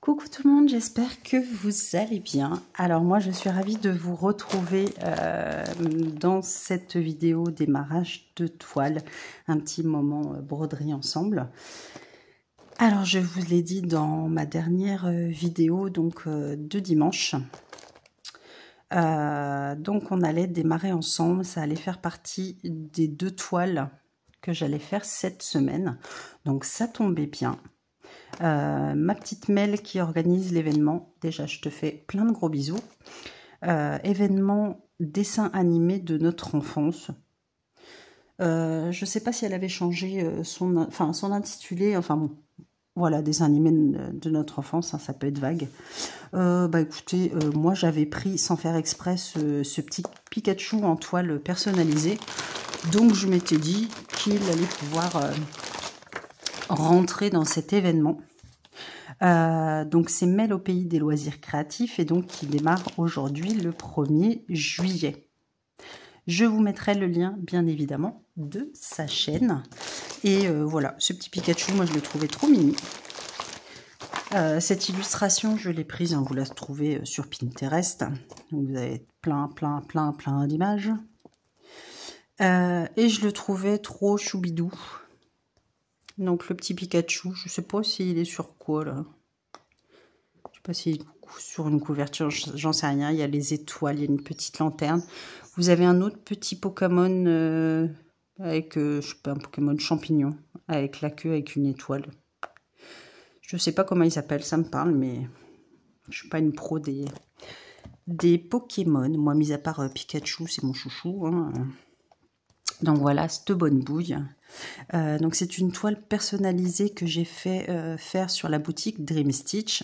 Coucou tout le monde, j'espère que vous allez bien. Alors moi je suis ravie de vous retrouver dans cette vidéo démarrage de toile, un petit moment broderie ensemble. Alors je vous l'ai dit dans ma dernière vidéo donc de dimanche. Donc on allait démarrer ensemble, ça allait faire partie des 2 toiles que j'allais faire cette semaine. Donc ça tombait bien. Ma petite Mel qui organise l'événement, déjà je te fais plein de gros bisous. Événement dessin animé de notre enfance. Je ne sais pas si elle avait changé son intitulé, enfin bon, voilà, dessin animé de notre enfance, hein, ça peut être vague. Bah écoutez, moi j'avais pris sans faire exprès ce petit Pikachu en toile personnalisée, donc je m'étais dit qu'il allait pouvoir rentrer dans cet événement. Donc c'est Mel au pays des loisirs créatifs et donc qui démarre aujourd'hui le 1er juillet. Je vous mettrai le lien bien évidemment de sa chaîne. Et voilà, ce petit Pikachu, moi je le trouvais trop mimi. Cette illustration, je l'ai prise, hein, vous la trouvez sur Pinterest. Donc, vous avez plein d'images. Et je le trouvais trop choubidou. Donc le petit Pikachu, je sais pas s'il est sur quoi là. Je sais pas s'il est sur une couverture, j'en sais rien. Il y a les étoiles, il y a une petite lanterne. Vous avez un autre petit Pokémon avec, je sais pas, un Pokémon champignon, avec la queue, avec une étoile. Je sais pas comment il s'appelle, ça me parle, mais je suis pas une pro des Pokémon. Moi, mis à part Pikachu, c'est mon chouchou, hein. Donc voilà, cette bonne bouille. Donc c'est une toile personnalisée que j'ai fait faire sur la boutique Dream Stitch.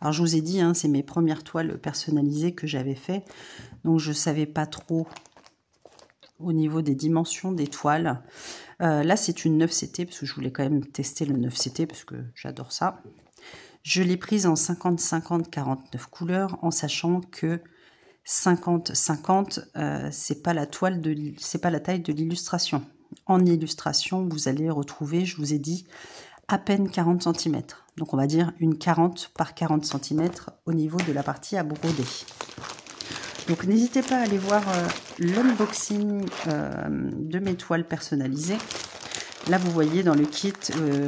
Alors je vous ai dit, hein, c'est mes premières toiles personnalisées que j'avais fait. Donc je ne savais pas trop au niveau des dimensions des toiles. Là c'est une 9CT parce que je voulais quand même tester le 9CT parce que j'adore ça. Je l'ai prise en 50-50-49 couleurs en sachant que 50-50 c'est pas la taille de l'illustration. En illustration, vous allez retrouver, je vous ai dit, à peine 40 cm. Donc on va dire une 40 par 40 cm au niveau de la partie à broder. Donc n'hésitez pas à aller voir l'unboxing de mes toiles personnalisées. Là vous voyez dans le kit,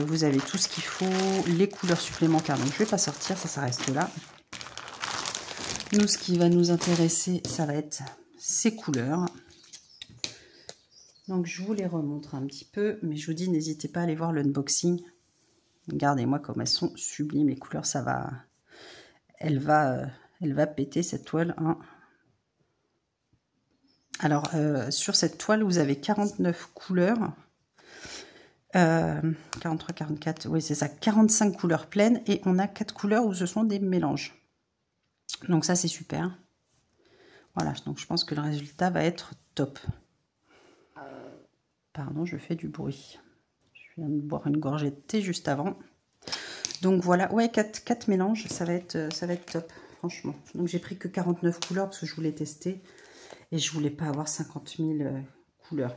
vous avez tout ce qu'il faut, les couleurs supplémentaires. Donc je ne vais pas sortir, ça reste là. Nous, ce qui va nous intéresser, ça va être ces couleurs. Donc je vous les remontre un petit peu, mais je vous dis, n'hésitez pas à aller voir l'unboxing. Regardez-moi comme elles sont sublimes, les couleurs, ça va... Elle va péter cette toile, hein. Alors, sur cette toile, vous avez 49 couleurs. 43, 44, oui c'est ça, 45 couleurs pleines. Et on a 4 couleurs où ce sont des mélanges. Donc ça, c'est super. Voilà, donc je pense que le résultat va être top. Pardon, je fais du bruit. Je viens de boire une gorgée de thé juste avant. Donc voilà, ouais, 4 mélanges, ça va être top, franchement. Donc j'ai pris que 49 couleurs parce que je voulais tester. Et je voulais pas avoir 50 000 couleurs.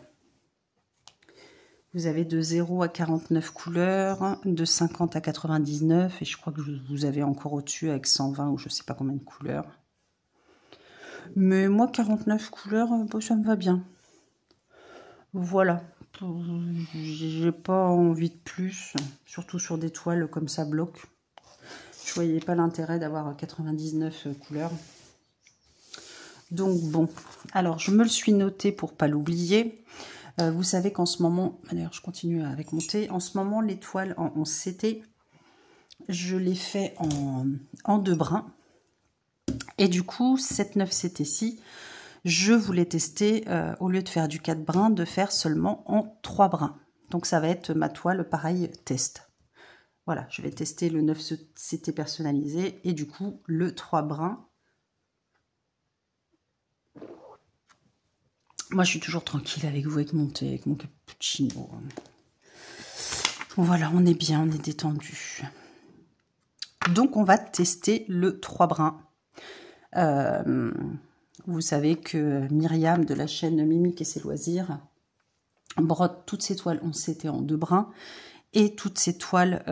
Vous avez de 0 à 49 couleurs, de 50 à 99. Et je crois que vous avez encore au-dessus avec 120 ou je sais pas combien de couleurs. Mais moi, 49 couleurs, ça me va bien. Voilà. J'ai pas envie de plus, surtout sur des toiles comme ça bloc. Je voyais pas l'intérêt d'avoir 99 couleurs. Donc bon, alors je me le suis noté pour pas l'oublier. Vous savez qu'en ce moment, d'ailleurs je continue avec mon thé, en ce moment les toiles en 11CT, je les fais en 2 brins. Et du coup, cette 9CT-ci, je voulais tester, au lieu de faire du 4 brins, de faire seulement en 3 brins. Donc ça va être ma toile pareil test. Voilà, je vais tester le 9CT personnalisé et du coup le 3 brins. Moi je suis toujours tranquille avec vous, avec mon thé, avec mon cappuccino. Voilà, on est bien, on est détendu. Donc on va tester le 3 brins. Vous savez que Myriam de la chaîne Mimique et ses loisirs brode toutes ses toiles 11CT en 2 brins et toutes ces toiles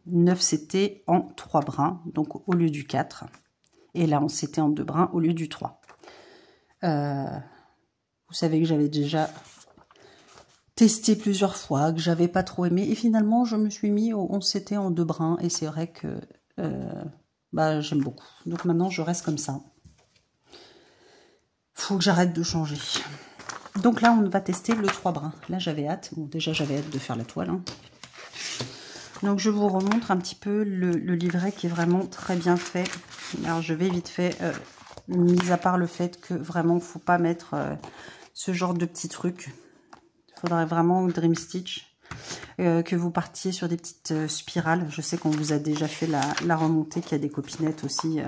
9 CT en 3 brins, donc au lieu du 4. Et là, on CT en 2 brins au lieu du 3. Vous savez que j'avais déjà testé plusieurs fois, que j'avais pas trop aimé. Et finalement, je me suis mis au 11 CT en 2 brins. Et c'est vrai que bah, j'aime beaucoup. Donc maintenant, je reste comme ça. Faut que j'arrête de changer. Donc là, on va tester le 3 brins. Là, j'avais hâte. Bon, déjà, j'avais hâte de faire la toile. Hein. Donc, je vous remontre un petit peu le livret qui est vraiment très bien fait. Alors, je vais vite fait, mis à part le fait que vraiment, il ne faut pas mettre ce genre de petits trucs. Il faudrait vraiment Dream Stitch. Que vous partiez sur des petites spirales. Je sais qu'on vous a déjà fait la remontée, qu'il y a des copinettes aussi.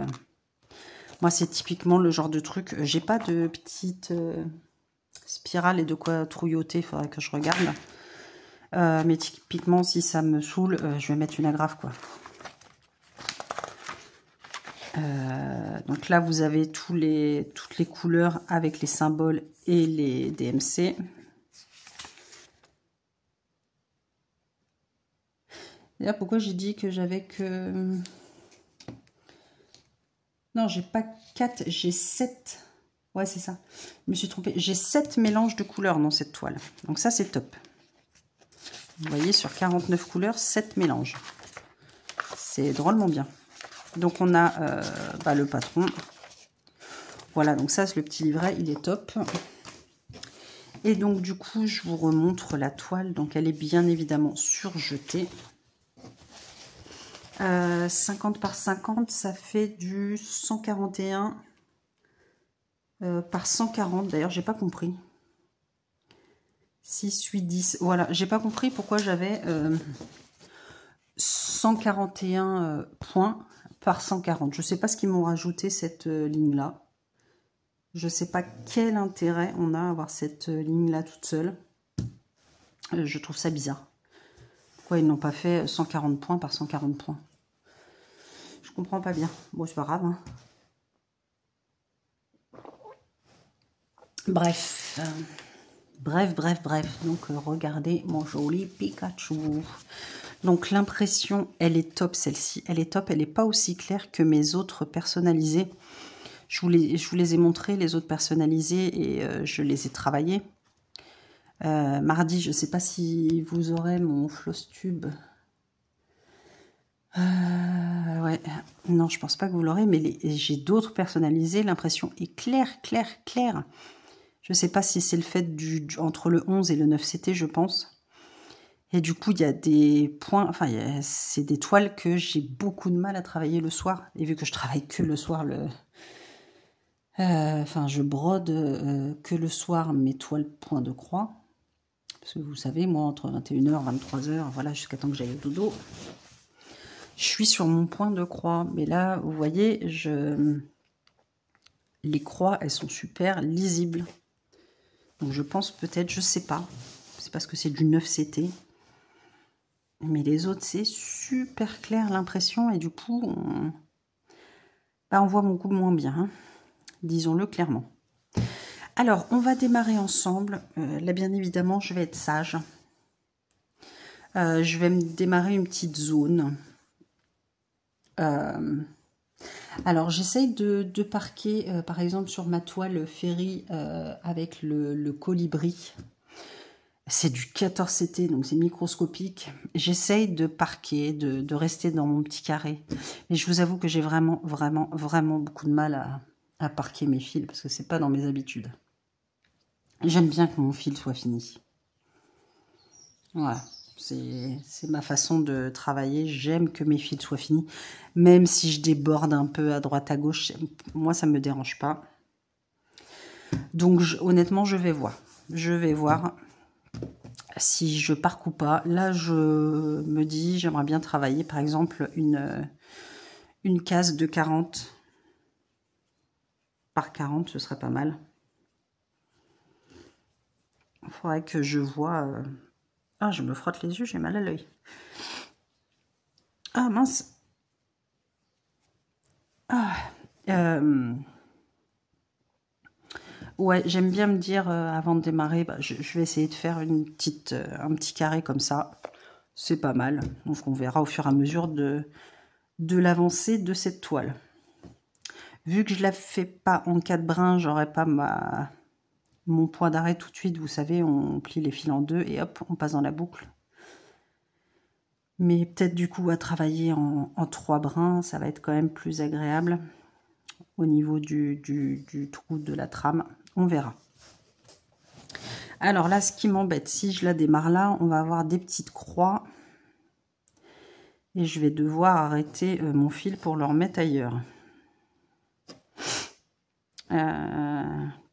Moi, c'est typiquement le genre de truc. J'ai pas de petites spirales et de quoi trouilloter. Il faudrait que je regarde. Mais typiquement, si ça me saoule, je vais mettre une agrafe, quoi. Donc là, vous avez toutes les couleurs avec les symboles et les DMC. D'ailleurs, pourquoi j'ai dit que j'avais que... Non, j'ai pas 4, j'ai 7. Ouais, c'est ça. Je me suis trompée. J'ai 7 mélanges de couleurs dans cette toile. Donc ça, c'est top. Vous voyez, sur 49 couleurs, 7 mélanges. C'est drôlement bien. Donc on a le patron. Voilà, donc ça, c'est le petit livret, il est top. Et donc du coup, je vous remontre la toile. Donc elle est bien évidemment surjetée. 50 par 50, ça fait du 141 par 140. D'ailleurs, j'ai pas compris. 6, 8, 10. Voilà, j'ai pas compris pourquoi j'avais 141 points par 140. Je sais pas ce qu'ils m'ont rajouté cette ligne-là. Je sais pas quel intérêt on a à avoir cette ligne-là toute seule. Je trouve ça bizarre. Pourquoi ils n'ont pas fait 140 points par 140 points? Je comprends pas bien. Bon, c'est pas grave. Hein. Bref. Bref. Donc, regardez mon joli Pikachu. Donc, l'impression, elle est top, celle-ci. Elle est top. Elle n'est pas aussi claire que mes autres personnalisées. Je vous les ai montrés, les autres personnalisés, et je les ai travaillés. Mardi, je ne sais pas si vous aurez mon floss tube. Ouais, non, je pense pas que vous l'aurez, mais j'ai d'autres personnalisés. L'impression est claire. Je ne sais pas si c'est le fait entre le 11 et le 9 CT, je pense. Et du coup, il y a des points, enfin, c'est des toiles que j'ai beaucoup de mal à travailler le soir. Et vu que je travaille que le soir, je brode que le soir mes toiles point de croix. Parce que vous savez, moi, entre 21h et 23h, voilà, jusqu'à temps que j'aille au dodo, je suis sur mon point de croix. Mais là, vous voyez, les croix, elles sont super lisibles. Donc, je pense peut-être, je sais pas. C'est parce que c'est du 9 CT. Mais les autres, c'est super clair l'impression. Et du coup, on voit beaucoup moins bien. Hein, disons-le clairement. Alors, on va démarrer ensemble. Là, bien évidemment, je vais être sage. Je vais me démarrer une petite zone. Alors, j'essaye de parquer, par exemple, sur ma toile Ferry avec le colibri. C'est du 14 CT, donc c'est microscopique. J'essaye de parquer, de rester dans mon petit carré. Mais je vous avoue que j'ai vraiment beaucoup de mal à parquer mes fils, parce que c'est pas dans mes habitudes. J'aime bien que mon fil soit fini. Voilà, c'est ma façon de travailler. J'aime que mes fils soient finis. Même si je déborde un peu à droite, à gauche, moi, ça ne me dérange pas. Donc, honnêtement, je vais voir. Je vais voir si je parque ou pas. Là, je me dis, j'aimerais bien travailler, par exemple, une case de 40 par 40, ce serait pas mal. Il faudrait que je vois... Ah, je me frotte les yeux, j'ai mal à l'œil. Ah, mince. Ah, ouais, j'aime bien me dire, avant de démarrer, je vais essayer de faire un petit carré comme ça. c'est pas mal. Donc on verra au fur et à mesure de l'avancée de cette toile. Vu que je la fais pas en 4 brins, j'aurai pas mon point d'arrêt tout de suite. Vous savez, on plie les fils en deux et hop, on passe dans la boucle. Mais peut-être du coup à travailler en 3 brins, ça va être quand même plus agréable au niveau du trou de la trame. On verra. Alors là, ce qui m'embête, si je la démarre là, on va avoir des petites croix. Et je vais devoir arrêter mon fil pour le remettre ailleurs.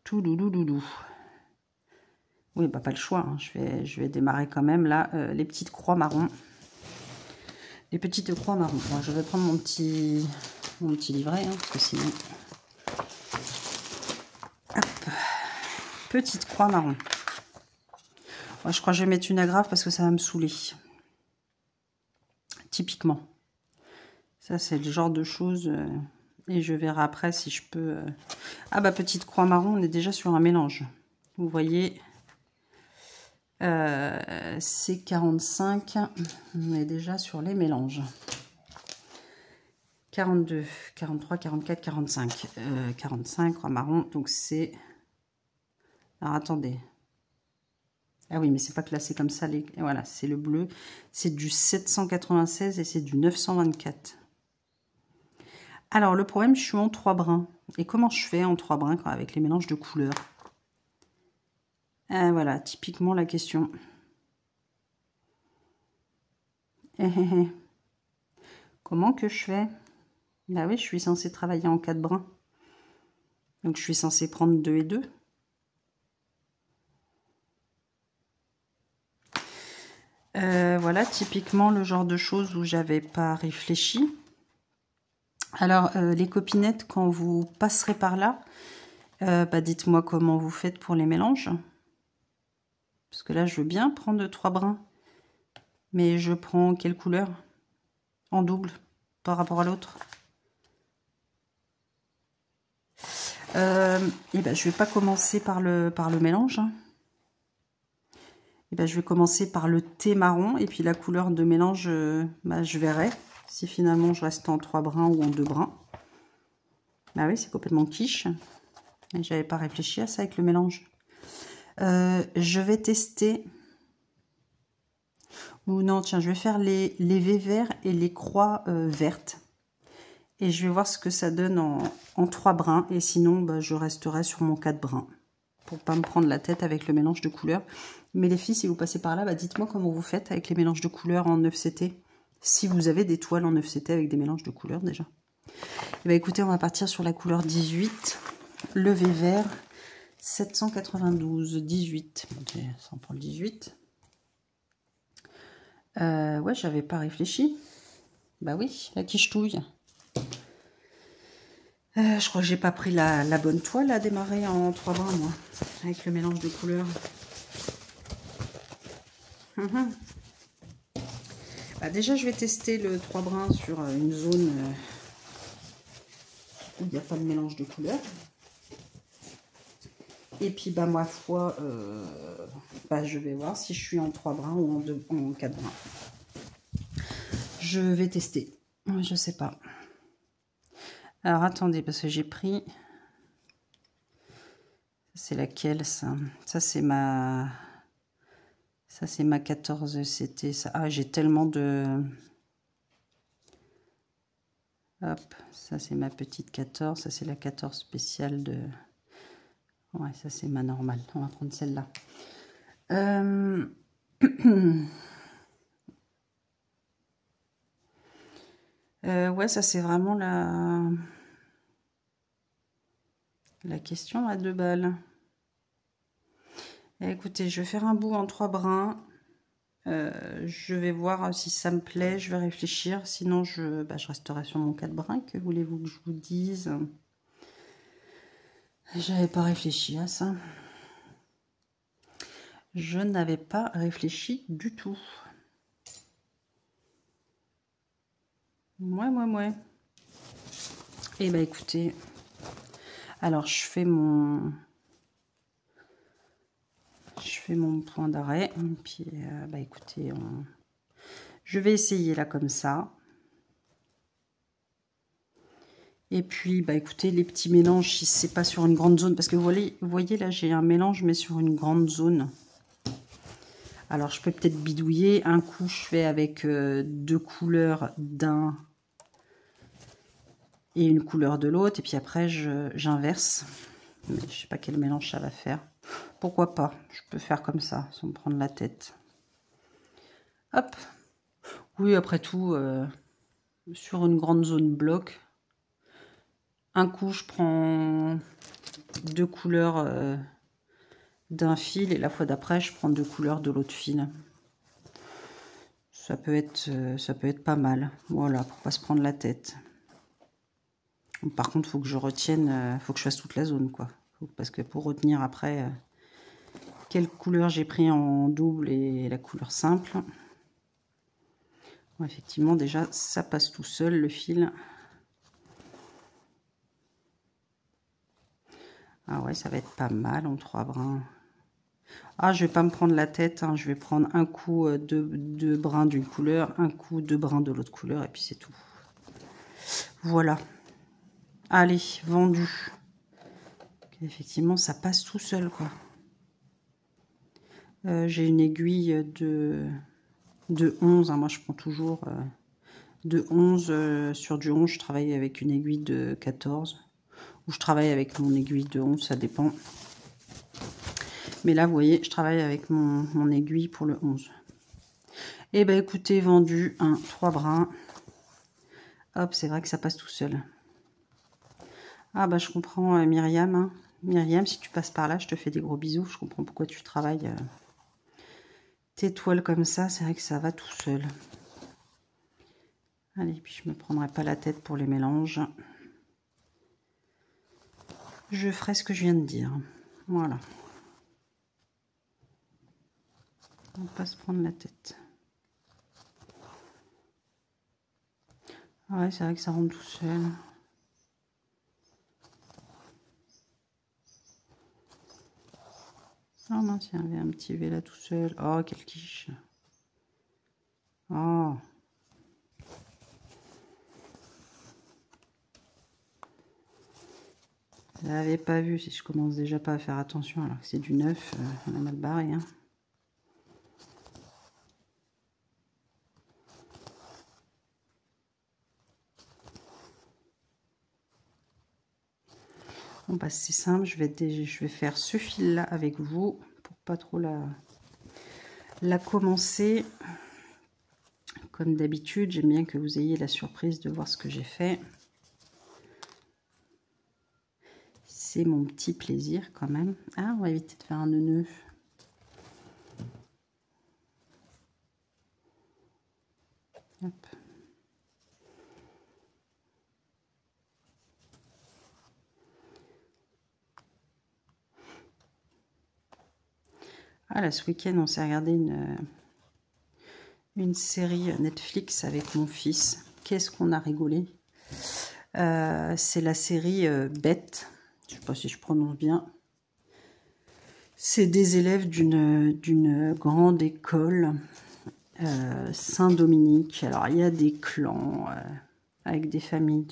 Tout doudou. Oui, bah pas le choix. Hein. Je vais démarrer quand même là les petites croix marron. Les petites croix marron. Bon, je vais prendre mon petit livret, hein, parce que sinon... Hop. Petite croix marron. Ouais, je crois que je vais mettre une agrafe parce que ça va me saouler. Typiquement. Ça, c'est le genre de choses... et je verrai après si je peux... Ah bah, petite croix marron, on est déjà sur un mélange. Vous voyez... c'est 45, on est déjà sur les mélanges. 42, 43, 44, 45. 45, croix marron, donc c'est... Alors, attendez. Ah oui, mais c'est pas classé comme ça. Voilà, c'est le bleu. C'est du 796 et c'est du 924. Alors, le problème, je suis en 3 brins. Et comment je fais en 3 brins avec les mélanges de couleurs? Voilà, typiquement la question. Comment que je fais? Bah oui, je suis censée travailler en 4 brins. Donc, je suis censée prendre 2 et 2. Voilà, typiquement le genre de choses où j'avais pas réfléchi. Alors, les copinettes, quand vous passerez par là, bah, dites-moi comment vous faites pour les mélanges. Parce que là, je veux bien prendre 3 brins. Mais je prends quelle couleur? En double, par rapport à l'autre. Et ben, je vais pas commencer par le mélange. Et ben, je vais commencer par le thé marron. Et puis la couleur de mélange, bah, je verrai si finalement je reste en 3 brins ou en 2 brins. Bah oui, c'est complètement quiche. Et j'avais pas réfléchi à ça avec le mélange. Je vais tester... Ou non, tiens, je vais faire les V verts et les croix vertes. Et je vais voir ce que ça donne en 3 brins. Et sinon, bah, je resterai sur mon 4 brins. Pour pas me prendre la tête avec le mélange de couleurs. Mais les filles, si vous passez par là, bah, dites-moi comment vous faites avec les mélanges de couleurs en 9CT. Si vous avez des toiles en 9CT avec des mélanges de couleurs déjà. Et bah, écoutez, on va partir sur la couleur 18. Le V vert. 792, 18. Ok, ça en prend le 18. Ouais, j'avais pas réfléchi. Bah oui, la quiche-touille. Je crois que j'ai pas pris la bonne toile à démarrer en 3 brins, moi, avec le mélange de couleurs. Bah, déjà, je vais tester le 3 brins sur une zone où il n'y a pas de mélange de couleurs. Et puis, bah, ma foi, bah, je vais voir si je suis en 3 brins ou en 4 brins. Je vais tester. Je sais pas. Alors, attendez, parce que j'ai pris... C'est laquelle, ça? Ça, c'est ma 14, c'était ça. Ah, j'ai tellement de... Hop, ça, c'est ma petite 14. Ça, c'est la 14 spéciale de... Ouais, ça, c'est ma normale. On va prendre celle-là. Ouais, ça, c'est vraiment la question à 2 balles. Écoutez, je vais faire un bout en 3 brins. Je vais voir si ça me plaît. Je vais réfléchir. Sinon, je resterai sur mon 4 brins. Que voulez-vous que je vous dise? J'avais pas réfléchi à ça. Je n'avais pas réfléchi du tout. Ouais. Et bah écoutez, alors je fais mon point d'arrêt. Puis bah écoutez, Je vais essayer là comme ça. Et puis, bah écoutez, les petits mélanges, si c'est pas sur une grande zone, parce que vous voyez là, j'ai un mélange, mais sur une grande zone. Alors, je peux peut-être bidouiller. Un coup, je fais avec 2 couleurs d'un et une couleur de l'autre. Et puis après, j'inverse. Mais je sais pas quel mélange ça va faire. Pourquoi pas? Je peux faire comme ça, sans me prendre la tête. Hop. Oui, après tout, sur une grande zone bloc, un coup, je prends 2 couleurs d'un fil et la fois d'après, je prends 2 couleurs de l'autre fil. Ça peut être pas mal. Voilà, pour pas se prendre la tête. Par contre, faut que je retienne, faut que je fasse toute la zone, quoi. Parce que pour retenir après quelle couleur j'ai pris en double et la couleur simple. Bon, effectivement, déjà, ça passe tout seul, le fil. Ah ouais, ça va être pas mal en 3 brins. Ah, je vais pas me prendre la tête, hein. Je vais prendre un coup deux brins d'une couleur, un coup 2 brins de l'autre couleur, et puis c'est tout. Voilà. Allez, vendu. Effectivement, ça passe tout seul, quoi. J'ai une aiguille de 11, hein. Moi, je prends toujours de 11. Sur du 11, je travaille avec une aiguille de 14. Ou je travaille avec mon aiguille de 11, ça dépend. Mais là, vous voyez, je travaille avec mon aiguille pour le 11. Et ben écoutez, vendu, 3 brins. Hop, c'est vrai que ça passe tout seul. Ah bah je comprends Myriam. Hein. Myriam, si tu passes par là, je te fais des gros bisous. Je comprends pourquoi tu travailles tes toiles comme ça. C'est vrai que ça va tout seul. Allez, puis je me prendrai pas la tête pour les mélanges. Je ferai ce que je viens de dire. Voilà. On va pas se prendre la tête. Ouais, c'est vrai que ça rentre tout seul. Oh mince, il y avait un petit V là tout seul. Oh, quelle quiche. Oh. Je l'avais pas vu. Si je commence déjà pas à faire attention alors que c'est du neuf, on a mal barré. Hein. Bon bah c'est simple, je vais faire ce fil là avec vous pour pas trop la commencer. Comme d'habitude, j'aime bien que vous ayez la surprise de voir ce que j'ai fait. C'est mon petit plaisir quand même. Ah, on va éviter de faire un nœud. Hop. Ah là, ce week-end, on s'est regardé une série Netflix avec mon fils. Qu'est-ce qu'on a rigolé. C'est la série Bête. Je ne sais pas si je prononce bien. C'est des élèves d'une grande école Saint-Dominique. Alors, il y a des clans avec des familles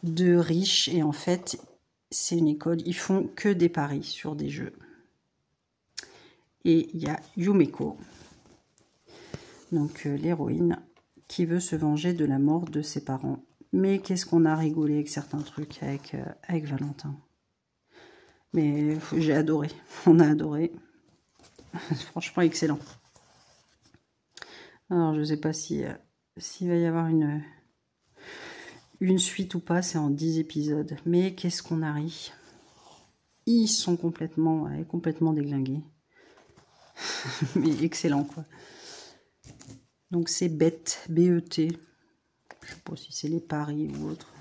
de riches. Et en fait, c'est une école, ils font que des paris sur des jeux. Et il y a Yumeko, donc l'héroïne, qui veut se venger de la mort de ses parents. Mais qu'est-ce qu'on a rigolé avec certains trucs avec Valentin. Mais j'ai adoré, on a adoré. Franchement, excellent. Alors, je ne sais pas s'il va y avoir une suite ou pas, c'est en 10 épisodes. Mais qu'est-ce qu'on a ri. Ils sont complètement déglingués. Mais excellent, quoi. Donc, c'est Bête, B-E-T. Je sais pas si c'est les paris ou autre.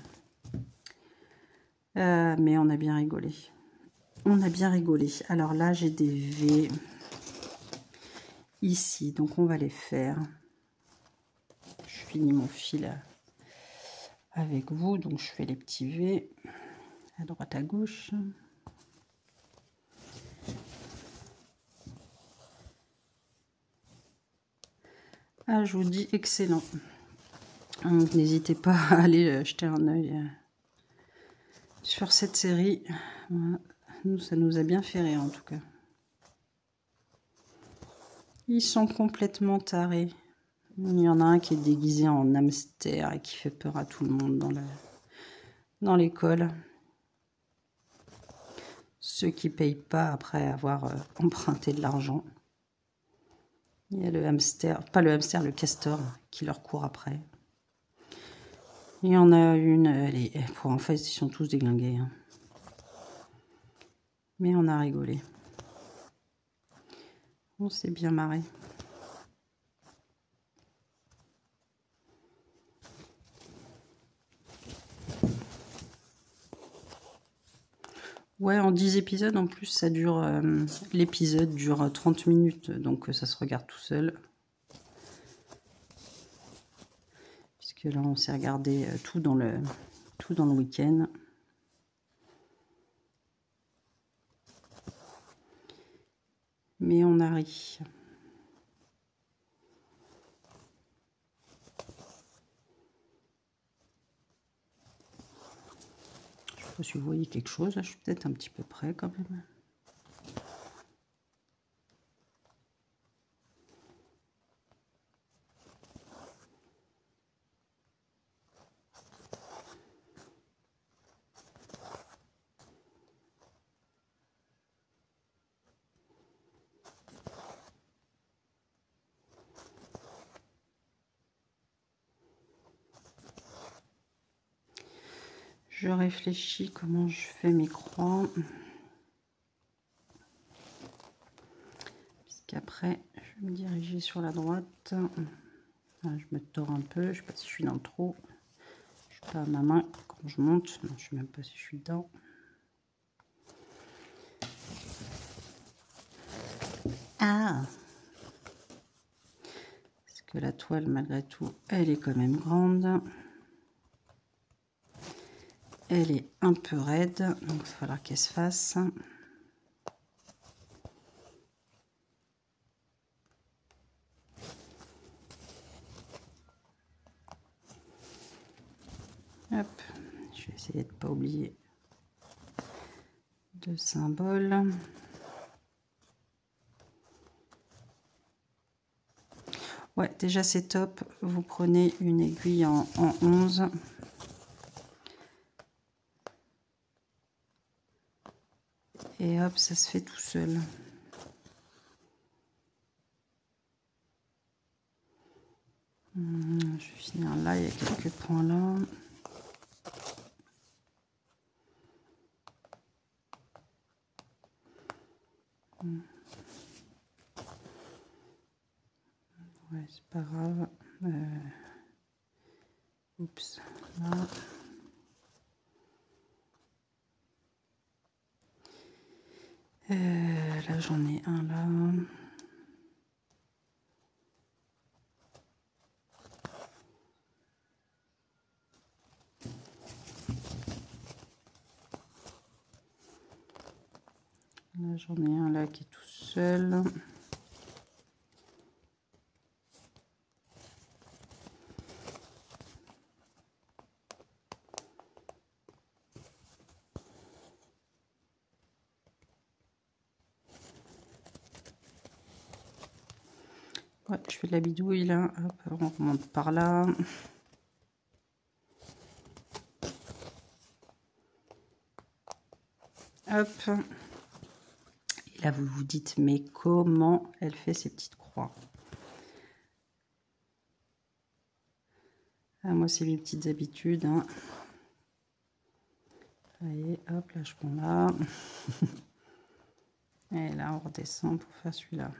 Mais on a bien rigolé. On a bien rigolé. Alors là, j'ai des V ici. Donc, on va les faire. Je finis mon fil avec vous. Donc, je fais les petits V à droite, à gauche. Ah, je vous dis, excellent. Donc, n'hésitez pas à aller jeter un œil sur cette série. Voilà. Nous, ça nous a bien fait rire, en tout cas. Ils sont complètement tarés. Il y en a un qui est déguisé en hamster et qui fait peur à tout le monde dans l'école. Ceux qui ne payent pas après avoir emprunté de l'argent. Il y a le hamster, pas le hamster, le castor qui leur court après. Il y en a une, en fait, ils sont tous déglingués. Hein. Mais on a rigolé. On s'est bien marré. Ouais, en 10 épisodes, en plus, ça dure... l'épisode dure 30 minutes, donc ça se regarde tout seul. Puisque là, on s'est regardé tout dans le week-end. Mais on a ri. Je sais pas si vous voyez quelque chose, là, je suis peut-être un petit peu près quand même. Je réfléchis comment je fais mes croix. Puisqu'après, je vais me diriger sur la droite. Là, je me tords un peu, je ne sais pas si je suis dans le trou. Je suis pas à ma main quand je monte. Non, je ne sais même pas si je suis dedans. Ah! Parce que la toile, malgré tout, elle est quand même grande. Elle est un peu raide, donc il va falloir qu'elle se fasse. Hop, je vais essayer de ne pas oublier de symbole. Ouais, déjà c'est top. Vous prenez une aiguille en 11. Et hop, ça se fait tout seul. Je vais finir là, il y a quelques points là. Ouais, c'est pas grave. Oups, là. Là, j'en ai un là. Là, j'en ai un là qui est tout seul. Ouais, je fais de la bidouille là. Hop, on remonte par là. Hop. Et là, vous vous dites, mais comment elle fait ces petites croix? Ah, moi, c'est mes petites habitudes. Hein. Allez, hop, là, je prends là. Et là, on redescend pour faire celui-là.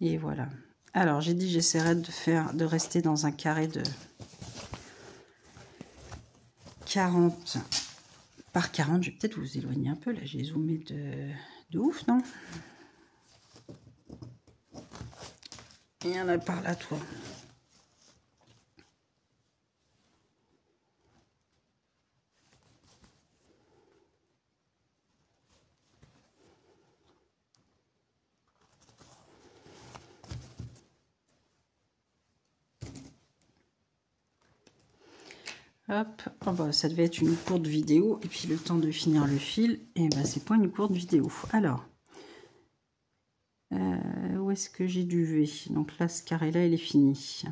Et voilà. Alors, j'ai dit, j'essaierai de rester dans un carré de 40 par 40. Je vais peut-être vous éloigner un peu. Là, j'ai zoomé de ouf, non? Il y en a par là, toi. Hop, oh bah, ça devait être une courte vidéo. Et puis le temps de finir le fil, et bah, c'est pas une courte vidéo. Alors, où est-ce que j'ai du V? Donc là, ce carré-là, il est fini.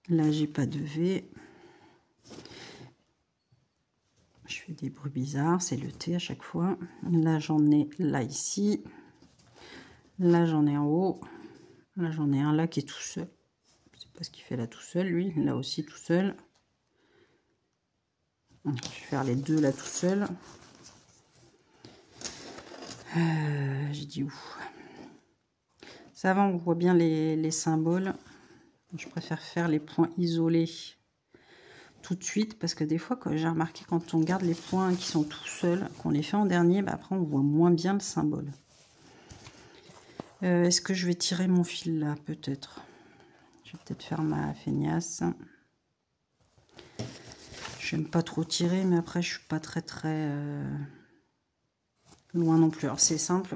Là, j'ai pas de V. Je fais des bruits bizarres, c'est le T à chaque fois. Là, j'en ai là, ici. Là, j'en ai en haut. Là, j'en ai un là qui est tout seul. Je sais pas ce qu'il fait là tout seul, lui. Là aussi, tout seul. Je vais faire les deux là tout seul. J'ai dit où? Ça va, on voit bien les symboles. Je préfère faire les points isolés tout de suite, parce que des fois, j'ai remarqué, quand on garde les points qui sont tout seuls, qu'on les fait en dernier, bah après on voit moins bien le symbole. Est-ce que je vais tirer mon fil là? Peut-être. Je vais peut-être faire ma feignasse. J'aime pas trop tirer, mais après je suis pas très loin non plus. Alors c'est simple,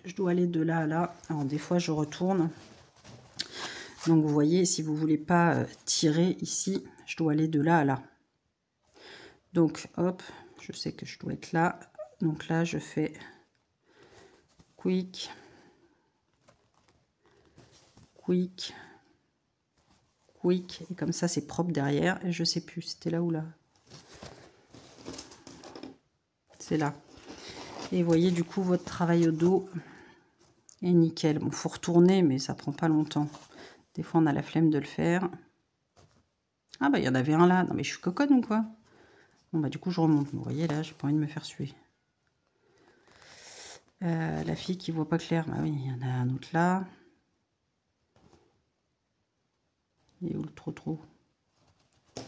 je dois aller de là à là. Alors des fois je retourne. Donc vous voyez, si vous voulez pas tirer ici, je dois aller de là à là. Donc hop, je sais que je dois être là. Donc là je fais quick, quick, quick. Et comme ça c'est propre derrière. Et je sais plus, c'était là ou là. C'est là. Et vous voyez du coup votre travail au dos est nickel. Bon, faut retourner, mais ça prend pas longtemps. Des fois on a la flemme de le faire. Ah bah il y en avait un là. Non mais je suis coconne ou quoi? Bon bah du coup je remonte. Vous voyez là, j'ai pas envie de me faire suer. La fille qui voit pas clair, bah oui, il y en a un autre là. Et où le trop? Vous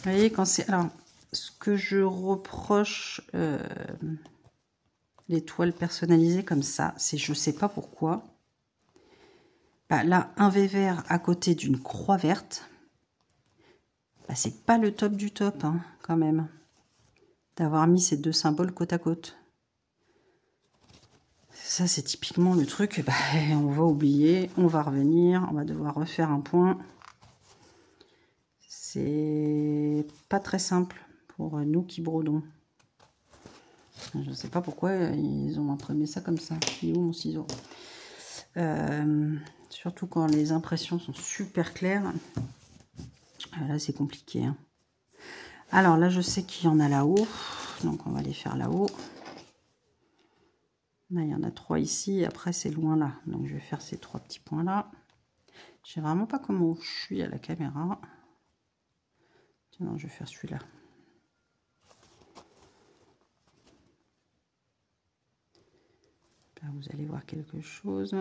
voyez quand c'est... Alors, ce que je reproche les toiles personnalisées comme ça, c'est je sais pas pourquoi. Bah, là, un V vert à côté d'une croix verte, bah, c'est pas le top du top, hein, quand même, d'avoir mis ces deux symboles côte à côte. Ça, c'est typiquement le truc, bah, on va oublier, on va revenir, on va devoir refaire un point. C'est pas très simple pour nous qui brodons. Je ne sais pas pourquoi ils ont imprimé ça comme ça. Il est où mon ciseau? Surtout quand les impressions sont super claires. Là, c'est compliqué. Hein. Alors là, je sais qu'il y en a là-haut. Donc, on va les faire là-haut. Là, il y en a 3 ici. Après, c'est loin là. Donc, je vais faire ces 3 petits points-là. Je sais vraiment pas comment je suis à la caméra. Tiens, non, je vais faire celui-là. Là, vous allez voir quelque chose.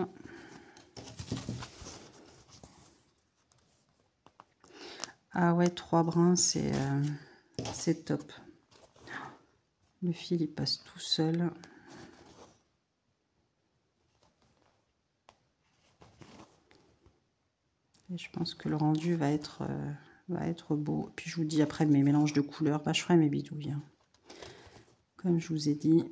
Ah ouais, 3 brins, c'est top. Le fil, il passe tout seul. Et je pense que le rendu va être beau. Puis je vous dis après mes mélanges de couleurs, bah, je ferai mes bidouilles. Hein. Comme je vous ai dit.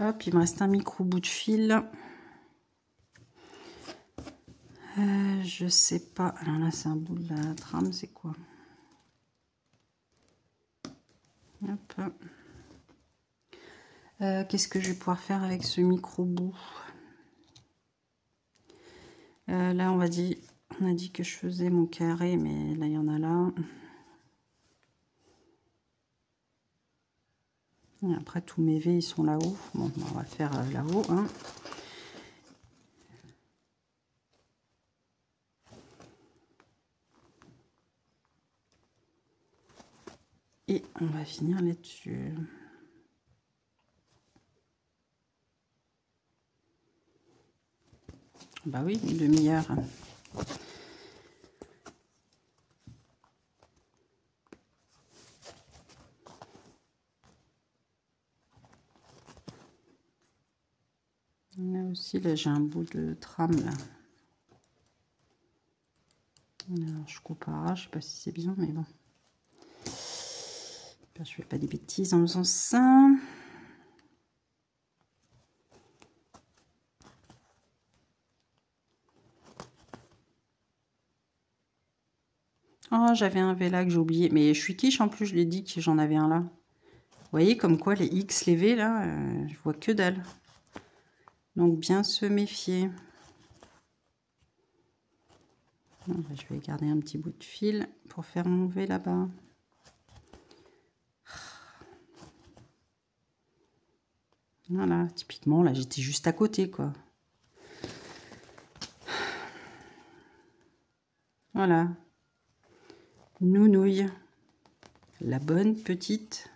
Hop, il me reste un micro bout de fil. Je sais pas. Alors là, c'est un bout de la trame, c'est quoi? Hop. Qu'est-ce que je vais pouvoir faire avec ce micro bout? Là, on a dit que je faisais mon carré, mais là, il y en a là. Et après, tous mes V, ils sont là-haut. Bon, on va faire là-haut. Hein. Et on va finir là-dessus. Bah oui, une demi-heure. Là aussi, là, j'ai un bout de trame, là. Alors, je compare, je sais pas si c'est bien, mais bon. Je fais pas des bêtises en faisant ça. Oh, j'avais un V là que j'ai oublié. Mais je suis quiche, en plus, je l'ai dit que j'en avais un là. Vous voyez, comme quoi, les X, les V, là, je vois que dalle. Donc, bien se méfier. Je vais garder un petit bout de fil pour faire mon V là-bas. Voilà, typiquement, là, j'étais juste à côté, quoi. Voilà. Nounouille. La bonne petite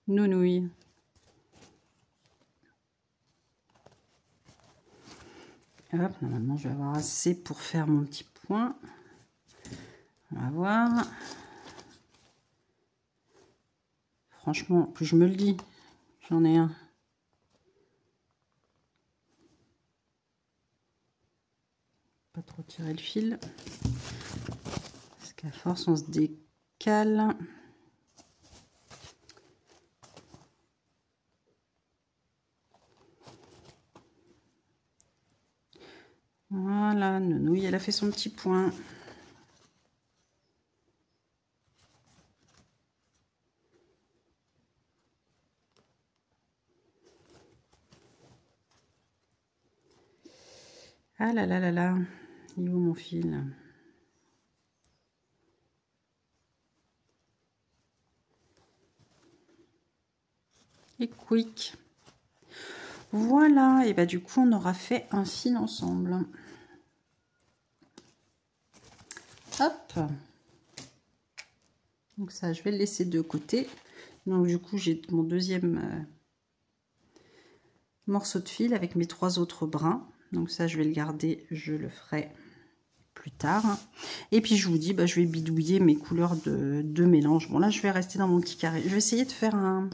nounouille. Hop, normalement, je vais avoir assez pour faire mon petit point. On va voir. Franchement, plus je me le dis, j'en ai un. Pas trop tirer le fil. Parce qu'à force, on se décale. Voilà, Nounouille, elle a fait son petit point. Ah là là là là, il est où mon fil? Et quick. Voilà, et bah du coup on aura fait un fil ensemble. Hop. Donc ça, je vais le laisser de côté. Donc du coup j'ai mon deuxième morceau de fil avec mes 3 autres brins. Donc ça, je vais le garder, je le ferai plus tard. Et puis je vous dis, bah, je vais bidouiller mes couleurs de mélange. Bon là, je vais rester dans mon petit carré. Je vais essayer de faire un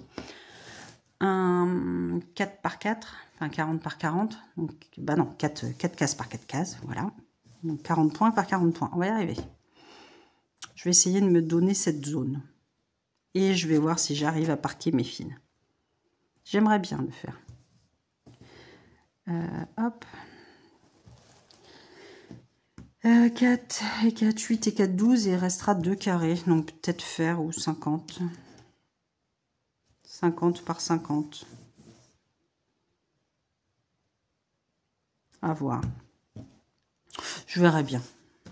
4 par 4, enfin 40 par 40. Donc, bah non, 4 cases par 4 cases, voilà. Donc 40 points par 40 points, on va y arriver. Je vais essayer de me donner cette zone. Et je vais voir si j'arrive à parquer mes fils. J'aimerais bien le faire. Hop. 4 et 4, 8 et 4, 12 et il restera 2 carrés. Donc peut-être faire ou 50. 50 par 50. À voir. Je verrai bien.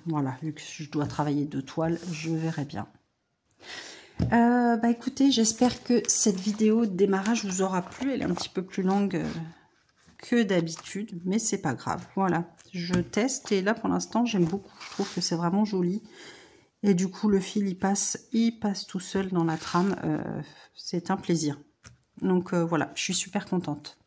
Voilà, vu que je dois travailler 2 toiles, je verrai bien. Bah écoutez, j'espère que cette vidéo de démarrage vous aura plu. Elle est un petit peu plus longue que d'habitude, mais c'est pas grave. Voilà, je teste et là pour l'instant j'aime beaucoup. Je trouve que c'est vraiment joli. Et du coup le fil il passe tout seul dans la trame. C'est un plaisir. Donc voilà, je suis super contente.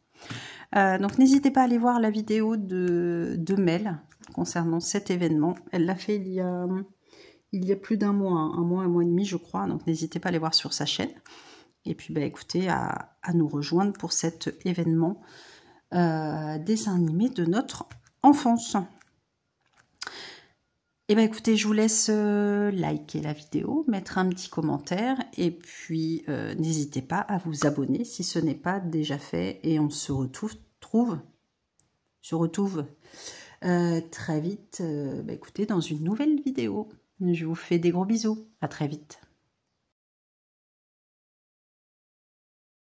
Donc n'hésitez pas à aller voir la vidéo de Mel concernant cet événement. Elle l'a fait il y a plus d'un mois, hein, un mois et demi je crois. Donc n'hésitez pas à aller voir sur sa chaîne. Et puis bah écoutez, à nous rejoindre pour cet événement dessin animé de notre enfance. Et bah écoutez, je vous laisse liker la vidéo, mettre un petit commentaire et puis n'hésitez pas à vous abonner si ce n'est pas déjà fait et on se retrouve très vite bah écoutez, dans une nouvelle vidéo. Je vous fais des gros bisous, à très vite.